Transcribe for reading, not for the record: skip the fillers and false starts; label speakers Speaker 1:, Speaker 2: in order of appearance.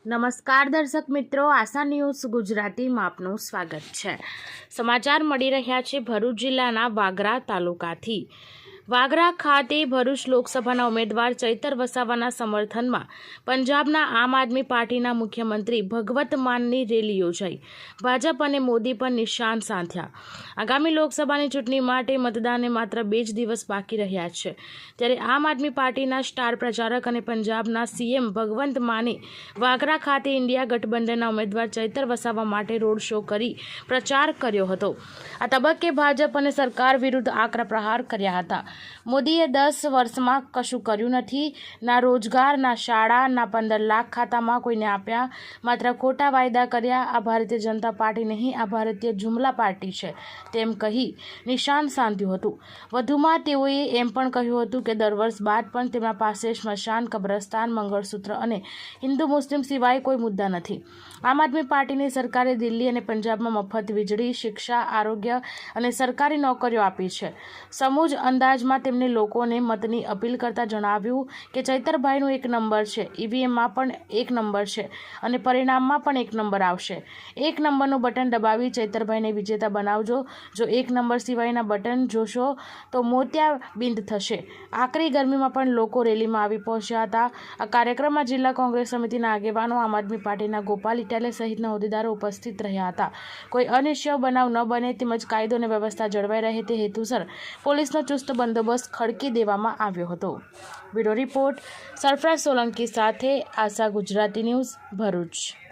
Speaker 1: નમસ્કાર દર્શક મિત્રો, આશા ન્યૂઝ ગુજરાતીમાં આપનું સ્વાગત છે। સમાચાર મળી રહ્યા છે ભરૂચ જિલ્લાના વાગરા તાલુકાથી। વાગરા ખાતે ભરૂચ લોકસભાના ઉમેદવાર ચૈતર વસાવાના સમર્થનમાં પંજાબના આમ આદમી પાર્ટીના મુખ્યમંત્રી ભગવત માનની રેલી યોજાઈ। ભાજપ અને મોદી પર નિશાન સાધ્યા। આગામી લોકસભાની ચૂંટણી માટે મતદાનને માત્ર 2 જ દિવસ બાકી રહ્યા છે, ત્યારે આમ આદમી પાર્ટીના સ્ટાર પ્રચારક અને પંજાબના સીએમ ભગવંત માને વાગરા ખાતે ઇન્ડિયા ગઠબંધનના ઉમેદવાર ચૈતર વસાવા માટે રોડ શો કરી પ્રચાર કર્યો હતો। આ તબક્કે ભાજપ અને સરકાર વિરુદ્ધ આકરા પ્રહાર કર્યા હતા। મોદીએ 10 વર્ષમાં કશું કર્યું નથી, ના રોજગાર, ના શાળા, ના 15 લાખ ખાતામાં કોઈને આપ્યા, માત્ર ખોટા વાયદા કર્યા। આ ભારતીય જનતા પાર્ટી નહીં, આ ભારતીય જુમલા પાર્ટી છે, તેમ કહી નિશાન સાધ્યું હતું। વધુમાં તેઓએ એમ પણ કહ્યું હતું કે 10 વર્ષ બાદ પણ તેમના પાસે સ્મશાન, કબ્રસ્તાન, મંગળસૂત્ર અને હિન્દુ મુસ્લિમ સિવાય કોઈ મુદ્દા નથી। આમ આદમી પાર્ટીની સરકારે દિલ્હી અને પંજાબમાં મફત વીજળી, શિક્ષા, આરોગ્ય અને સરકારી નોકરીઓ આપી છે। સમૂહ અંદાજમાં તેમણે લોકોને મતની અપીલ કરતા જણાવ્યું કે ચૈતરભાઈનું 1 નંબર છે, ઈવીએમમાં પણ 1 નંબર છે અને પરિણામમાં પણ 1 નંબર આવશે। 1 નંબરનું બટન દબાવી ચૈતરભાઈને વિજેતા બનાવજો। જો 1 નંબર સિવાયના બટન જોશો તો મોતિયાબિંદ થશે। આકરી ગરમીમાં પણ લોકો રેલીમાં આવી પહોંચ્યા હતા। આ કાર્યક્રમમાં જિલ્લા કોંગ્રેસ સમિતિના આગેવાનો, આમ આદમી પાર્ટીના ગોપાલ ઇટાલે સહિતના હોદ્દેદારો ઉપસ્થિત રહ્યા હતા। કોઈ અનિશ્ચય બનાવ ન બને તેમજ કાયદો અને વ્યવસ્થા જળવાઈ રહે તે હેતુસર પોલીસનો ચુસ્ત બંદોબસ્ત ખડકી દેવામાં આવ્યો હતો। બ્યુરો રિપોર્ટ સરફરાજ સોલંકી સાથે આશા ગુજરાતી ન્યૂઝ ભરૂચ।